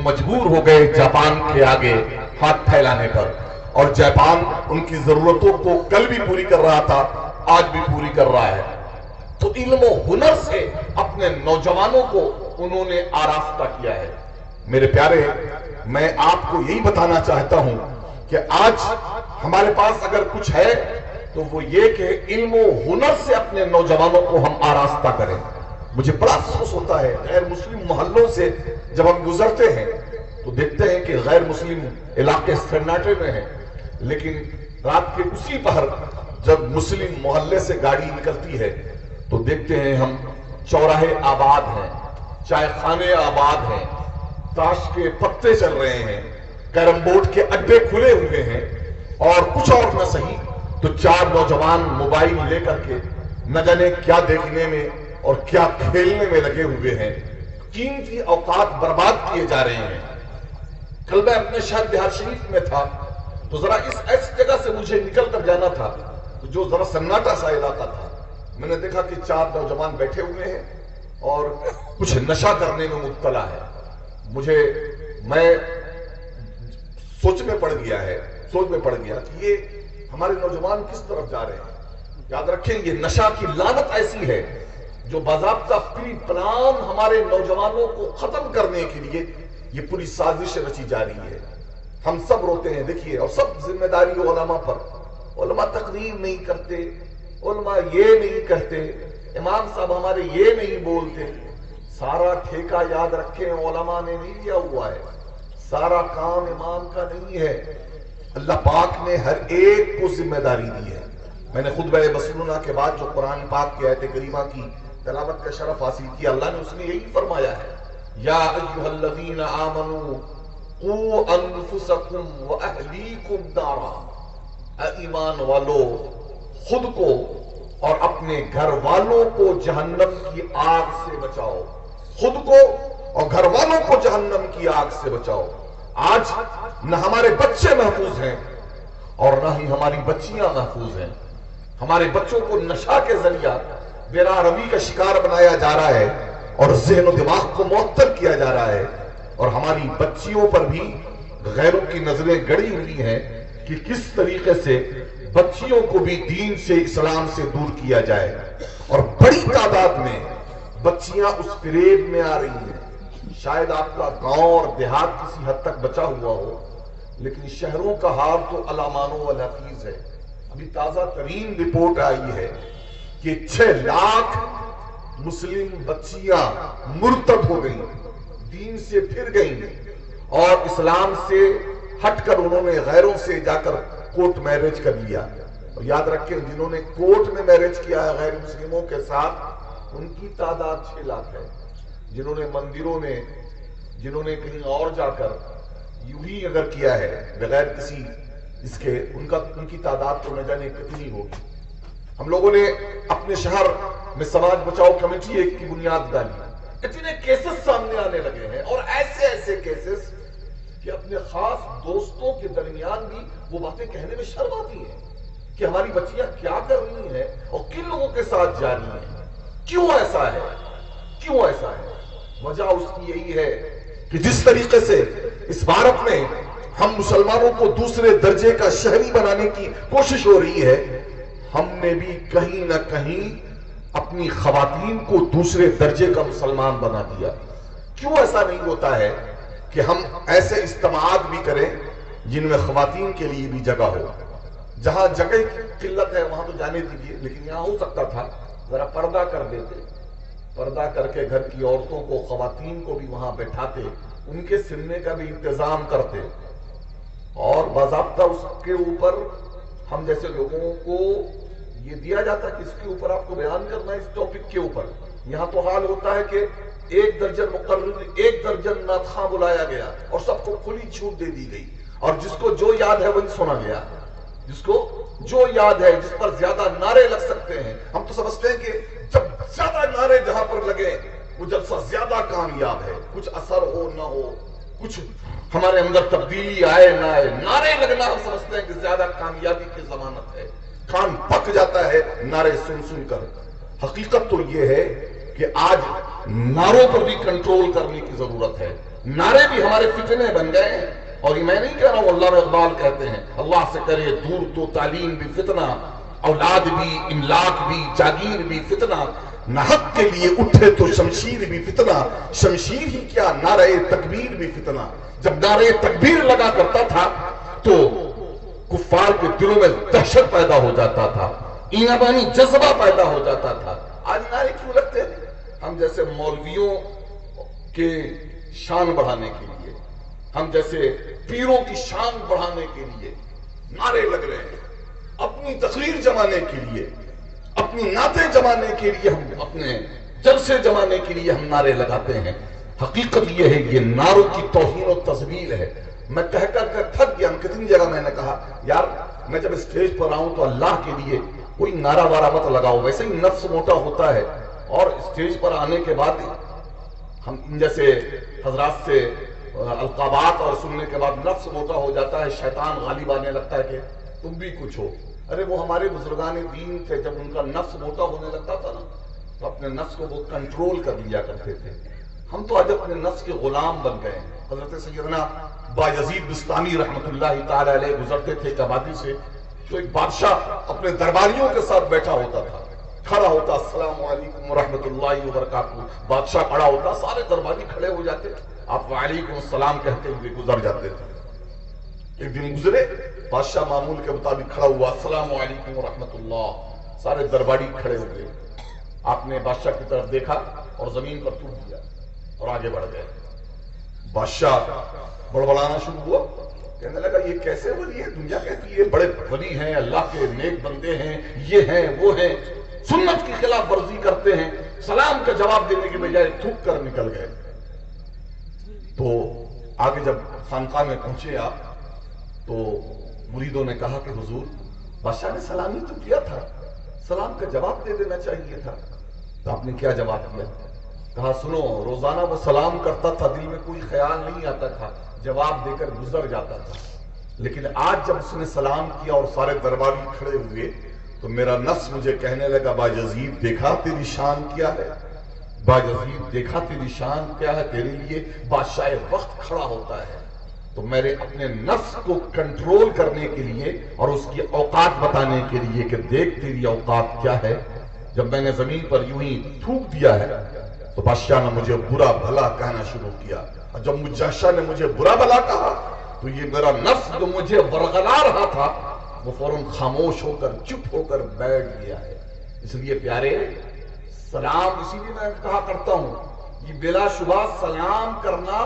مجبور ہو گئے جاپان کے آگے ہاتھ پھیلانے پر، اور جاپان ان کی ضرورتوں کو کل بھی پوری کر رہا تھا، آج بھی پوری کر رہا ہے۔ تو علم و ہنر سے اپنے نوجوانوں کو انہوں نے آراستہ کیا ہے۔ میرے پیارے، میں آپ کو یہی بتانا چاہتا ہوں کہ آج ہمارے پاس اگر کچھ ہے تو وہ یہ کہ علم و ہنر سے اپنے نوجوانوں کو ہم آراستہ کریں۔ مجھے بڑا افسوس ہوتا ہے، غیر مسلم محلوں سے جب ہم گزرتے ہیں تو دیکھتے ہیں کہ غیر مسلم علاقے سناٹے میں ہیں، لیکن رات کے اسی پہر جب مسلم محلے سے گاڑی نکلتی ہے تو دیکھتے ہیں ہم چوراہے آباد ہیں، چائے خانے آباد ہیں، تاش کے پتے چل رہے ہیں، کیرم بورڈ کے اڈے کھلے ہوئے ہیں، اور کچھ اور نہ صحیح تو چار نوجوان موبائل لے کر کے نہ جانے کیا دیکھنے میں اور کیا کھیلنے میں لگے ہوئے ہیں۔ قیمتی اوقات برباد کیے جا رہے ہیں۔ کل میں اپنے شہر بہار شریف میں تھا تو ذرا اس ایسی جگہ سے مجھے نکل کر جانا تھا جو ذرا سناٹا سا علاقہ تھا۔ میں نے دیکھا کہ چار نوجوان بیٹھے ہوئے ہیں اور کچھ نشہ کرنے میں مبتلا ہے۔ میں سوچ میں پڑ گیا کہ یہ ہمارے نوجوان کس طرف جا رہے ہیں۔ یاد رکھیں، یہ نشہ کی لعنت ایسی ہے جو باضابطہ پری پلان ہمارے نوجوانوں کو ختم کرنے کے لیے یہ پوری سازش رچی جا رہی ہے۔ ہم سب روتے ہیں، دیکھیے، اور سب ذمہ داری علماء پر۔ علماء تقریر نہیں کرتے، علماء یہ نہیں کہتے، امام صاحب ہمارے یہ نہیں بولتے۔ سارا ٹھیکہ یاد رکھیں علماء نے نہیں لیا ہوا ہے، سارا کام امام کا نہیں ہے، اللہ پاک نے ہر ایک کو ذمہ داری دی ہے۔ میں نے خطبہ مسنونہ کے بعد جو قرآن پاک کی آیت کریمہ کی تلاوت کا شرف حاصل کیا، اللہ نے اس میں یہی فرمایا ہے، یا ایھا الذین آمنوا قوا انفسکم واہلیکم نارا، اے ایمان والو، خود کو اور اپنے گھر والوں کو جہنم کی آگ سے بچاؤ، خود کو اور گھر والوں کو جہنم کی آگ سے بچاؤ۔ آج نہ ہمارے بچے محفوظ ہیں اور نہ ہی ہماری بچیاں محفوظ ہیں۔ ہمارے بچوں کو نشہ کے ذریعہ بے راہ روی کا شکار بنایا جا رہا ہے اور ذہن و دماغ کو معطل کیا جا رہا ہے، اور ہماری بچیوں پر بھی غیروں کی نظریں گڑی ہوئی ہیں کہ کس طریقے سے بچیوں کو بھی دین سے، اسلام سے دور کیا جائے، اور بڑی تعداد میں بچیاں اس فریب میں آ رہی ہیں۔ شاید آپ کا گاؤں اور دیہات کسی حد تک بچا ہوا ہو، لیکن شہروں کا حال تو الامان والحفیظ ہے۔ ابھی تازہ ترین رپورٹ آئی ہے کہ 6 لاکھ مسلم بچیاں مرتد ہو گئیں، دین سے پھر گئیں، اور اسلام سے ہٹ کر انہوں نے غیروں سے جا کر کورٹ میرج کر لیا۔ اور یاد رکھیں، جنہوں نے کورٹ میں میرج کیا ہے غیر مسلموں کے ساتھ، ان کی تعداد 6 لاکھ ہے۔ جنہوں نے مندروں میں، جنہوں نے کہیں اور جا کر یوں ہی اگر کیا ہے بغیر کسی اس کے، ان کی تعداد تو نہ جانے کتنی ہوگی۔ ہم لوگوں نے اپنے شہر میں سماج بچاؤ کمیٹی ایک کی بنیاد ڈالی، اتنے کیسز سامنے آنے لگے ہیں، اور ایسے کیسز کہ اپنے خاص دوستوں کے درمیان بھی وہ باتیں کہنے میں شرم آتی ہے کہ ہماری بچیاں کیا کر رہی ہیں اور کن لوگوں کے ساتھ جا رہی ہیں۔ کیوں ایسا ہے؟ وجہ اس کی یہی ہے کہ جس طریقے سے اس بھارت میں ہم مسلمانوں کو دوسرے درجے کا شہری بنانے کی کوشش ہو رہی ہے، ہم نے بھی کہیں نہ کہیں اپنی خواتین کو دوسرے درجے کا مسلمان بنا دیا۔ کیوں ایسا نہیں ہوتا ہے کہ ہم ایسے اجتماعات بھی کریں جن میں خواتین کے لیے بھی جگہ ہو؟ جہاں جگہ کی قلت ہے وہاں تو جانے دیجیے، لیکن یہاں ہو سکتا تھا ذرا پردہ کر دیتے، پردہ کر کے گھر کی عورتوں کو، خواتین کو بھی وہاں بیٹھاتے، ان کے سننے کا بھی انتظام کرتے، اور باضابطہ اس کے اوپر ہم جیسے لوگوں کو یہ دیا جاتا کہ اس کے اوپر آپ کو بیان کرنا ہے، اس ٹاپک کے اوپر۔ یہاں تو حال ہوتا ہے کہ 1 درجن مقرر، 1 درجن نعت خواں بلایا گیا اور سب کو کھلی چھوٹ دے دی گئی، اور جس کو جو یاد ہے وہی سنا گیا، جس کو جو یاد ہے، جس پر زیادہ نعرے لگ سکتے ہیں۔ ہم تو سمجھتے ہیں کہ جب زیادہ نعرے جہاں پر لگے وہ جلسہ زیادہ کامیاب ہے، کچھ اثر ہو نہ ہو، کچھ ہمارے اندر تبدیلی آئے نہ آئے، نعرے لگنا ہم سمجھتے ہیں کہ زیادہ کامیابی کی ضمانت ہے۔ کان پک جاتا ہے نعرے سن سن کر۔ حقیقت تو یہ ہے کہ آج نعروں پر بھی کنٹرول کرنے کی ضرورت ہے۔ نعرے بھی ہمارے فتنے بن گئے ہیں. اور یہ میں نہیں کہہ رہا ہوں، علامہ اقبال کہتے ہیں اللہ سے کرے دور تو تعلیم بھی فتنہ، اولاد بھی، املاک بھی، جاگیر بھی فتنہ، نہ حق کے لیے اٹھے تو شمشیر بھی فتنہ، شمشیر ہی کیا نعرہ تکبیر بھی فتنہ. جب نعرہ تکبیر لگا کرتا تھا تو کفار کے دلوں میں دہشت پیدا ہو جاتا تھا، ایمانی جذبہ پیدا ہو جاتا تھا. آج نعرے کیوں لگتے ہیں؟ ہم جیسے مولویوں کے شان بڑھانے کے لیے، ہم جیسے پیروں کی شان بڑھانے کے لیے نعرے لگ رہے ہیں، اپنی تقریر جمانے کے لیے، اپنی نعتیں جمانے کے لیے، ہم اپنے جلسے جمانے کے لیے ہم نعرے لگاتے ہیں. حقیقت یہ ہے یہ نعروں کی توہین و تذلیل ہے. میں کہہ کر تھک گیا. کتنی جگہ میں نے کہا یار میں جب اسٹیج پر آؤں تو اللہ کے لیے کوئی نعرہ وارہ مت لگاؤ، ویسے ہی نفس موٹا ہوتا ہے. اور اسٹیج پر آنے کے بعد ہم ان جیسے حضرات سے القابات اور سننے کے بعد نفس موٹا ہو جاتا ہے، شیطان غالب آنے لگتا ہے کہ تم بھی کچھ ہو. ارے وہ ہمارے بزرگان دین تھے، جب ان کا نفس موٹا ہونے لگتا تھا نا تو اپنے نفس کو وہ کنٹرول کر لیا کرتے تھے. ہم تو آج اپنے نفس کے غلام بن گئے ہیں. حضرت سیدنا بایزید بستامی رحمت اللہ تعالی علیہ گزرتے تھے ایک آبادی سے، تو ایک بادشاہ اپنے درباریوں کے ساتھ بیٹھا ہوتا تھا، کھڑا ہوتا السلام علیکم ورحمت اللہ وبرکاتہ، بادشاہ کھڑا ہوتا، سارے درباری کھڑے ہو جاتے، آپ وعلیکم السلام کہتے ہوئے گزر جاتے تھے. ایک دن گزرے، بادشاہ معمول کے مطابق کھڑا ہوا، السلام علیکم ورحمت اللہ، سارے درباری کھڑے ہو گئے. آپ نے بادشاہ کی طرف دیکھا اور زمین پر تھوک دیا اور آگے بڑھ گئے. بادشاہ بڑبڑانا شروع ہوا، کہنے لگا یہ کیسے ولی ہے؟ دنیا کہتی ہے بڑے ولی ہیں، اللہ کے نیک بندے ہیں، یہ ہیں وہ ہیں، سنت کی خلاف ورزی کرتے ہیں. سلام کا جواب دینے کے بجائے تھوک کر نکل گئے. تو آگے جب خانقاہ میں پہنچے آپ تو مریدوں نے کہا کہ حضور بادشاہ نے سلام ہی تو کیا تھا، سلام کا جواب دے دینا چاہیے تھا. تو آپ نے کیا جواب دیا؟ کہا سنو، روزانہ وہ سلام کرتا تھا، دل میں کوئی خیال نہیں آتا تھا، جواب دے کر گزر جاتا تھا. لیکن آج جب اس نے سلام کیا اور سارے درباری کھڑے ہوئے تو میرا نفس مجھے کہنے لگا باجزید دیکھا تیری شان کیا ہے، باجزید دیکھا تیری شان کیا ہے، تیرے لیے بادشاہ وقت کھڑا ہوتا ہے. تو میرے اپنے نفس کو کنٹرول کرنے کے لیے اور اس کی اوقات بتانے کے لیے کہ دیکھ تیری اوقات کیا ہے، جب میں نے زمین پر یوں ہی تھوک دیا ہے تو بادشاہ نے مجھے برا بھلا کہنا شروع کیا. اور جب بادشاہ نے مجھے برا بھلا کہا تو یہ میرا نفس جو مجھے ورغلا رہا تھا وہ فوراً خاموش ہو کر چپ ہو کر بیٹھ گیا ہے. اس لیے پیارے سلام، اسی لیے میں کہا کرتا ہوں یہ بلا شبہ سلام کرنا